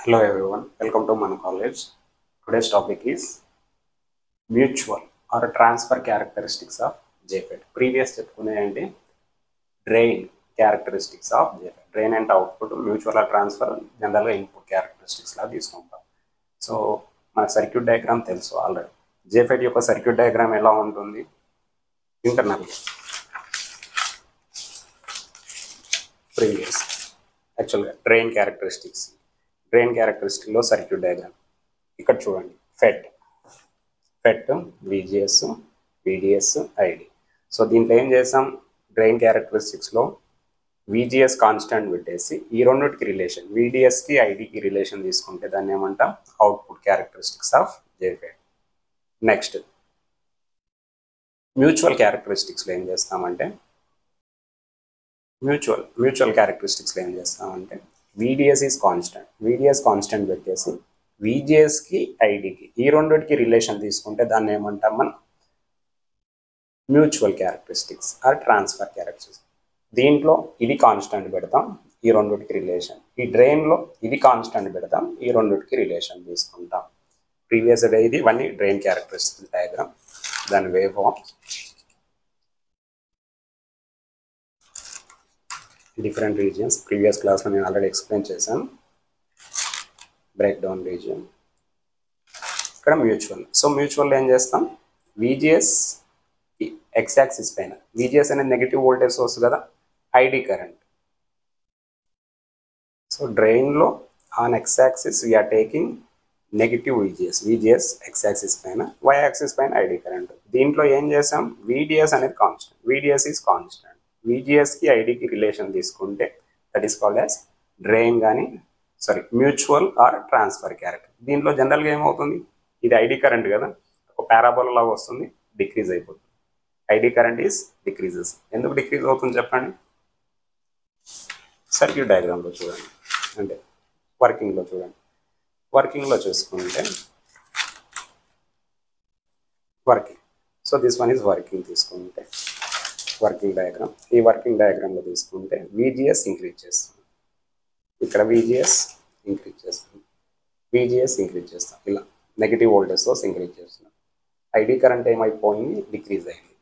Hello everyone, welcome to Mana College. Today's topic is mutual or transfer characteristics of JFET. Previous చెప్పుకునే ఏంటి drain characteristics of JFET. Drain and output mutual or transfer జనరల్గా input characteristics లా తీసుకుంటాం. So మన circuit diagram తెలుసు already. JFET యొక్క circuit diagram ఎలా ఉంటుంది? Internal previous యాక్చువల్గా డ్రైన్ క్యారెక్టరిస్టిక్లో సర్క్యూట్ డయాగ్రామ్ ఇక్కడ చూడండి. ఫెట్ విజిఎస్ విడిఎస్ ఐడి. సో దీంట్లో ఏం చేసాం, డ్రైన్ క్యారెక్టరిస్టిక్స్లో విజిఎస్ కాన్స్టెంట్ పెట్టేసి ఈ రెండుకి రిలేషన్ విడిఎస్కి ఐడికి రిలేషన్ తీసుకుంటే దాన్ని ఏమంటాం, output characteristics of JFET. Next mutual క్యారెక్టరిస్టిక్స్లో ఏం చేస్తామంటే మ్యూచువల్ క్యారెక్టరిస్టిక్స్లో ఏం చేస్తామంటే VDS is constant, VDS constant పెట్టేసి విజిఎస్కి ఐడికి ఈ రెండుకి రిలేషన్ తీసుకుంటే దాన్ని ఏమంటాం మనం mutual characteristics or transfer characteristics. దీంట్లో ఇది కాన్స్టెంట్ పెడతాం, ఈ రెండుకి రిలేషన్. ఈ డ్రైన్లో ఇది కాన్స్టెంట్ పెడతాం, ఈ రెండుకి రిలేషన్ తీసుకుంటాం. ప్రీవియస్ ఇది ఇవన్నీ డ్రైన్ క్యారెక్టరిస్టిక్స్ డయాగ్రామ్, దాని waveform, different regions. Previous క్లాస్లో నేను ఆల్రెడీ ఎక్స్ప్లెయిన్ చేశాను. బ్రేక్ డౌన్ రీజియన్, ఇక్కడ మ్యూచువల్. సో మ్యూచువల్ ఏం చేస్తాం, విజిఎస్ ఎక్స్ యాక్సిస్ పైన, విజిఎస్ అనేది నెగిటివ్ వోల్టేజ్ సోర్స్ కదా, ఐడి కరెంట్. సో డ్రైన్లో on x axis we're taking negative VGS x axis పైన, వై యాక్సిస్ పైన ఐడి కరెంట్. దీంట్లో ఏం చేసాం, విడిఎస్ అనేది కాన్స్టెంట్, విడిఎస్ ఈజ్ కాన్స్టెంట్. విజిఎస్కి ఐడికి రిలేషన్ తీసుకుంటే that is called as drain mutual or transfer character. దీంట్లో జనరల్గా ఏమవుతుంది, ఇది ఐడి కరెంట్ కదా, ఒక పారాబోలా లాగా వస్తుంది, డిక్రీజ్ అయిపోతుంది. ID current is decreases. ఎందుకు డిక్రీజ్ అవుతుంది చెప్పండి, సర్క్యూట్ డయాగ్రామ్లో చూడండి, అంటే వర్కింగ్లో చూడండి. వర్కింగ్లో చూసుకుంటే working, so this one is working. తీసుకుంటే వర్కింగ్ డయాగ్రామ్, ఈ వర్కింగ్ డయాగ్రామ్లో తీసుకుంటే విజిఎస్ ఇంక్రీజ్ చేస్తుంది, ఇక్కడ విజిఎస్ ఇంక్రీజ్ చేస్తుంది, విజిఎస్ ఇంక్రీజ్ చేస్తాం, ఇలా నెగిటివ్ వోల్టేజ్ సోర్స్ ఇంక్రీజ్ చేస్తున్నాం. ఐడి కరెంట్ ఏమైపోయింది, డిక్రీజ్ అయింది.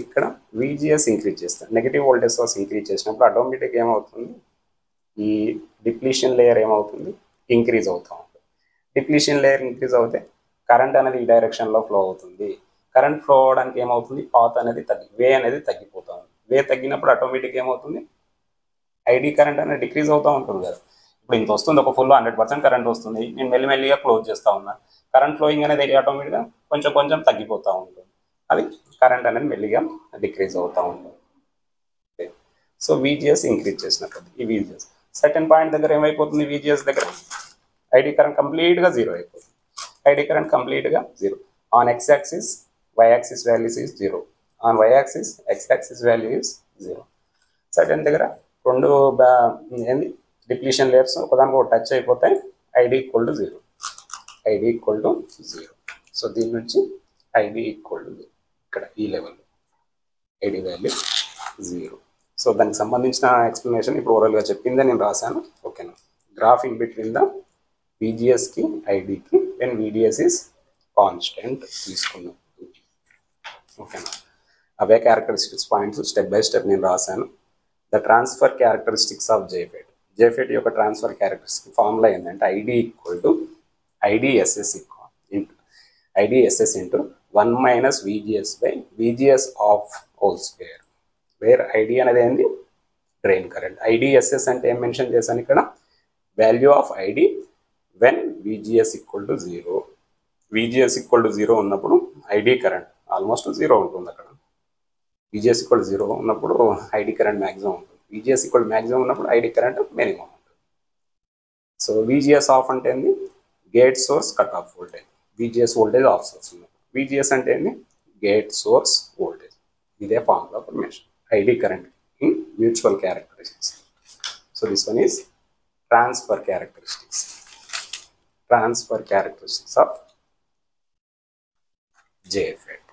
ఇక్కడ విజిఎస్ ఇంక్రీజ్ చేస్తాం, నెగిటివ్ వోల్టేజ్ సోర్స్ ఇంక్రీజ్ చేసినప్పుడు ఆటోమేటిక్ ఏమవుతుంది, ఈ డిప్లీషన్ లేయర్ ఏమవుతుంది, ఇంక్రీజ్ అవుతూ ఉంటుంది. డిప్లీషన్ లేయర్ ఇంక్రీజ్ అవుతే కరెంట్ అనేది ఈ డైరెక్షన్లో ఫ్లో అవుతుంది. కరెంట్ ఫ్లో అవడానికి ఏమవుతుంది, పాత్ అనేది వే అనేది తగ్గిపోతూ ఉంటుంది. వే తగ్గినప్పుడు ఆటోమేటిక్ ఏమవుతుంది, ఐడి కరెంట్ అనేది డిక్రీజ్ అవుతూ ఉంటుంది కదా. ఇప్పుడు ఇంత వస్తుంది, ఒక ఫుల్ 100% కరెంట్ వస్తుంది, నేను మెల్లిమెల్లిగా క్లోజ్ చేస్తూ ఉన్నాను. కరెంట్ ఫ్లోయింగ్ అనేది ఆటోమేటిక్గా కొంచెం కొంచెం తగ్గిపోతూ ఉంటుంది, అది కరెంట్ అనేది మెల్లిగా డిక్రీజ్ అవుతూ ఉంటుంది. సో విజిఎస్ ఇంక్రీజ్ చేసినప్పుడు ఈ విజిఎస్ సర్టెన్ పాయింట్ దగ్గర ఏమైపోతుంది, విజిఎస్ దగ్గర ఐడి కరెంట్ కంప్లీట్గా జీరో అయిపోతుంది. ఐడి కరెంట్ కంప్లీట్గా zero. On x axis y axis values is 0, on y axis x axis value is 0. Certain దగ్గర రెండు ఏంది డిప్లీషన్ లేయర్స్ ఒకదానికి ఒక టచ్ అయిపోతాయి, ID equal to 0, ID equal to 0. So దీని నుంచి ఐడి ఈక్వల్ టు 0, ఇక్కడ ఈ లెవెల్ ఐడి వాల్యూ 0. సో దానికి సంబంధించిన ఎక్స్ప్లెనేషన్ ఇప్పుడు ఓవరాల్గా చెప్పిందే నేను రాశాను, ఓకేనా. గ్రాఫింగ్ బిట్వీన్ ద విజిఎస్కి ఐడికి వెన్ విడిఎస్ ఈస్ కాన్స్టెంట్ తీసుకున్నాం, ఓకేనా. అవే characteristics points step by step నేను రాశాను. The transfer characteristics of JFET యొక్క ట్రాన్స్ఫర్ క్యారెక్టరిస్టిక్ ఫార్ములా ఏంటంటే ID equal to IDSS into 1 minus VGS by VGS off whole square, where ID అనేది ఏంది, drain current. IDSS అంటే ఏం మెన్షన్ చేశాను ఇక్కడ, value of ID when VGS equal to 0. VGS equal to 0 ఉన్నప్పుడు ID current almost 0 ఉంటుంది. అక్కడ VGS equal 0 ఉన్నప్పుడు ఐడి కరెంట్ మ్యాక్సిమం ఉంటుంది, విజిఎస్ ఈక్వల్ మ్యాక్సిమం ఉన్నప్పుడు ఐడి కరెంట్ మినిమం ఉంటుంది. సో విజిఎస్ ఆఫ్ అంటే ఏంది, gate source cut off voltage, VGS voltage of swords ఉన్నప్పుడు. విజిఎస్ అంటే ఏంది, గేట్ సోర్స్ వోల్టేజ్. ఇదే formula for mention ID current in mutual characteristics. So this one is transfer characteristics of JFET.